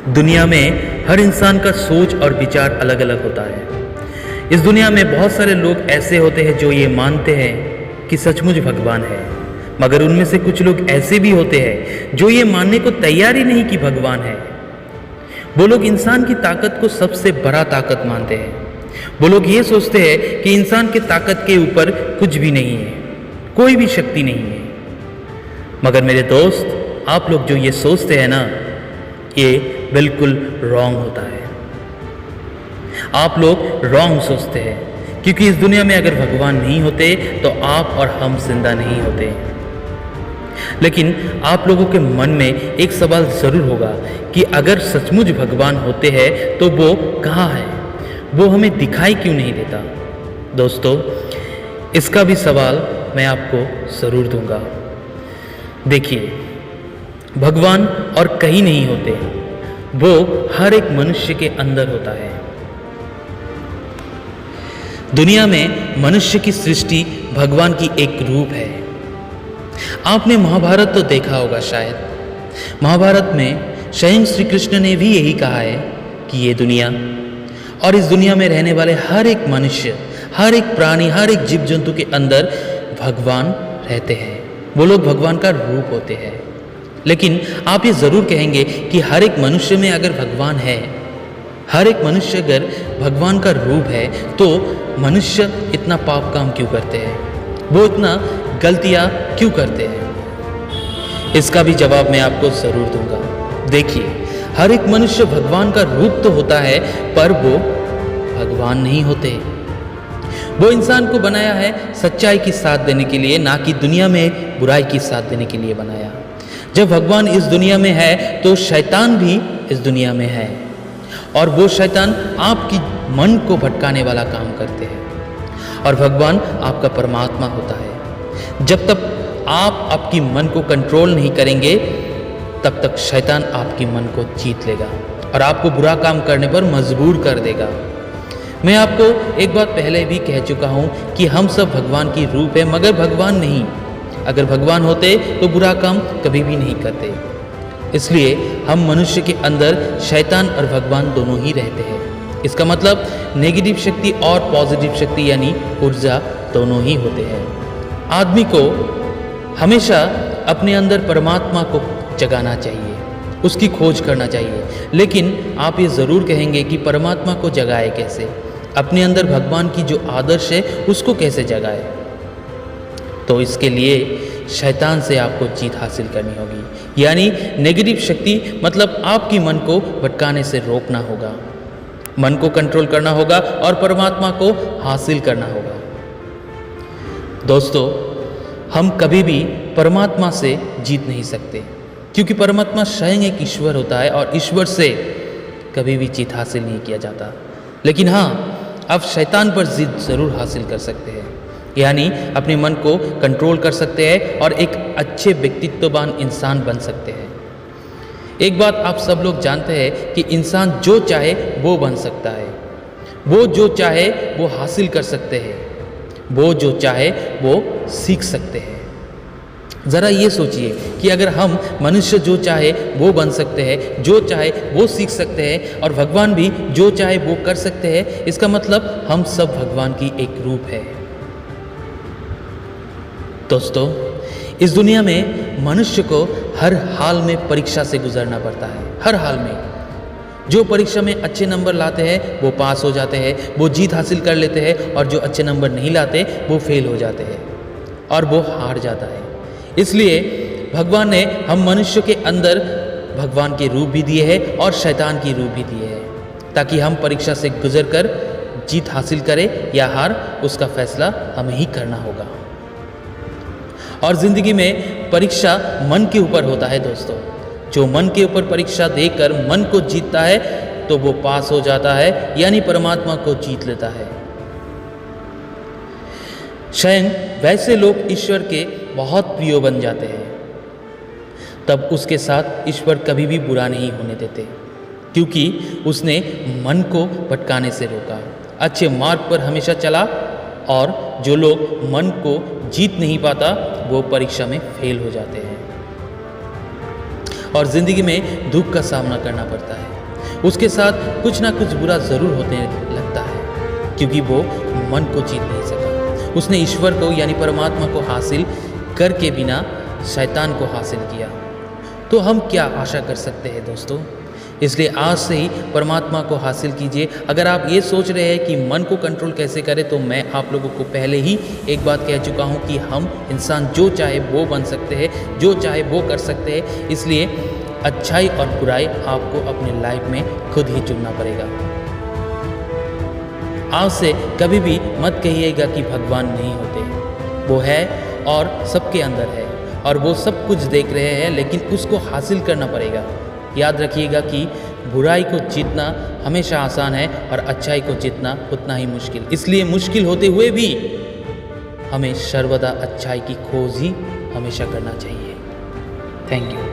दुनिया में हर इंसान का सोच और विचार अलग अलग होता है। इस दुनिया में बहुत सारे लोग ऐसे होते हैं जो ये मानते हैं कि सचमुच भगवान है, मगर उनमें से कुछ लोग ऐसे भी होते हैं जो ये मानने को तैयार ही नहीं कि भगवान है। वो लोग इंसान की ताकत को सबसे बड़ा ताकत मानते हैं। वो लोग ये सोचते हैं कि इंसान की ताकत के ऊपर कुछ भी नहीं है, कोई भी शक्ति नहीं है। मगर मेरे दोस्त, आप लोग जो ये सोचते हैं ना, ये बिल्कुल रॉन्ग होता है। आप लोग रॉन्ग सोचते हैं, क्योंकि इस दुनिया में अगर भगवान नहीं होते तो आप और हम जिंदा नहीं होते। लेकिन आप लोगों के मन में एक सवाल जरूर होगा कि अगर सचमुच भगवान होते हैं तो वो कहाँ है, वो हमें दिखाई क्यों नहीं देता। दोस्तों, इसका भी सवाल मैं आपको जरूर दूंगा। देखिए, भगवान और कहीं नहीं होते, वो हर एक मनुष्य के अंदर होता है। दुनिया में मनुष्य की सृष्टि भगवान की एक रूप है। आपने महाभारत तो देखा होगा शायद। महाभारत में स्वयं श्री कृष्ण ने भी यही कहा है कि ये दुनिया और इस दुनिया में रहने वाले हर एक मनुष्य, हर एक प्राणी, हर एक जीव जंतु के अंदर भगवान रहते हैं। वो लोग भगवान का रूप होते हैं। लेकिन आप ये जरूर कहेंगे कि हर एक मनुष्य में अगर भगवान है, हर एक मनुष्य अगर भगवान का रूप है, तो मनुष्य इतना पाप काम क्यों करते हैं, वो इतना गलतियां क्यों करते हैं। इसका भी जवाब मैं आपको जरूर दूंगा। देखिए, हर एक मनुष्य भगवान का रूप तो होता है, पर वो भगवान नहीं होते। वो इंसान को बनाया है सच्चाई की साथ देने के लिए, ना कि दुनिया में बुराई की साथ देने के लिए बनाया। जब भगवान इस दुनिया में है तो शैतान भी इस दुनिया में है, और वो शैतान आपकी मन को भटकाने वाला काम करते हैं। और भगवान आपका परमात्मा होता है। जब तक आप आपकी मन को कंट्रोल नहीं करेंगे, तब तक शैतान आपकी मन को जीत लेगा और आपको बुरा काम करने पर मजबूर कर देगा। मैं आपको एक बात पहले भी कह चुका हूं कि हम सब भगवान की रूप है, मगर भगवान नहीं। अगर भगवान होते तो बुरा काम कभी भी नहीं करते। इसलिए हम मनुष्य के अंदर शैतान और भगवान दोनों ही रहते हैं। इसका मतलब नेगेटिव शक्ति और पॉजिटिव शक्ति यानी ऊर्जा दोनों ही होते हैं। आदमी को हमेशा अपने अंदर परमात्मा को जगाना चाहिए, उसकी खोज करना चाहिए। लेकिन आप ये ज़रूर कहेंगे कि परमात्मा को जगाए कैसे, अपने अंदर भगवान की जो आदर्श है उसको कैसे जगाए। तो इसके लिए शैतान से आपको जीत हासिल करनी होगी, यानी नेगेटिव शक्ति मतलब आपकी मन को भटकाने से रोकना होगा, मन को कंट्रोल करना होगा और परमात्मा को हासिल करना होगा। दोस्तों, हम कभी भी परमात्मा से जीत नहीं सकते, क्योंकि परमात्मा स्वयं एक ईश्वर होता है और ईश्वर से कभी भी जीत हासिल नहीं किया जाता। लेकिन हाँ, आप शैतान पर जीत जरूर हासिल कर सकते हैं, यानी अपने मन को कंट्रोल कर सकते हैं और एक अच्छे व्यक्तित्ववान इंसान बन सकते हैं। एक बात आप सब लोग जानते हैं कि इंसान जो चाहे वो बन सकता है, वो जो चाहे वो हासिल कर सकते हैं, वो जो चाहे वो सीख सकते हैं। ज़रा ये सोचिए कि अगर हम मनुष्य जो चाहे वो बन सकते हैं, जो चाहे वो सीख सकते हैं, और भगवान भी जो चाहे वो कर सकते हैं, इसका मतलब हम सब भगवान की एक रूप है। दोस्तों, इस दुनिया में मनुष्य को हर हाल में परीक्षा से गुजरना पड़ता है, हर हाल में। जो परीक्षा में अच्छे नंबर लाते हैं वो पास हो जाते हैं, वो जीत हासिल कर लेते हैं, और जो अच्छे नंबर नहीं लाते वो फेल हो जाते हैं और वो हार जाता है। इसलिए भगवान ने हम मनुष्य के अंदर भगवान के रूप भी दिए हैं और शैतान की रूप भी दिए हैं, ताकि हम परीक्षा से गुजर कर जीत हासिल करें या हार, उसका फैसला हमें ही करना होगा। और जिंदगी में परीक्षा मन के ऊपर होता है दोस्तों। जो मन के ऊपर परीक्षा देकर मन को जीतता है तो वो पास हो जाता है, यानी परमात्मा को जीत लेता है। स्वयं वैसे लोग ईश्वर के बहुत प्रिय बन जाते हैं, तब उसके साथ ईश्वर कभी भी बुरा नहीं होने देते, क्योंकि उसने मन को भटकाने से रोका, अच्छे मार्ग पर हमेशा चला। और जो लोग मन को जीत नहीं पाता वो परीक्षा में फेल हो जाते हैं। और ज़िंदगी में दुख का सामना करना पड़ता है। उसके साथ कुछ ना कुछ बुरा ज़रूर होने लगता है, क्योंकि वो मन को जीत नहीं सका। उसने ईश्वर को यानी परमात्मा को हासिल करके बिना शैतान को हासिल किया। तो हम क्या आशा कर सकते हैं दोस्तों? इसलिए आज से ही परमात्मा को हासिल कीजिए। अगर आप ये सोच रहे हैं कि मन को कंट्रोल कैसे करें, तो मैं आप लोगों को पहले ही एक बात कह चुका हूँ कि हम इंसान जो चाहे वो बन सकते हैं, जो चाहे वो कर सकते हैं। इसलिए अच्छाई और बुराई आपको अपने लाइफ में खुद ही चुनना पड़ेगा। आज से कभी भी मत कहिएगा कि भगवान नहीं होते। वो है और सबके अंदर है और वो सब कुछ देख रहे हैं, लेकिन उसको हासिल करना पड़ेगा। याद रखिएगा कि बुराई को जीतना हमेशा आसान है और अच्छाई को जीतना उतना ही मुश्किल। इसलिए मुश्किल होते हुए भी हमें सर्वदा अच्छाई की खोज ही हमेशा करना चाहिए। Thank you.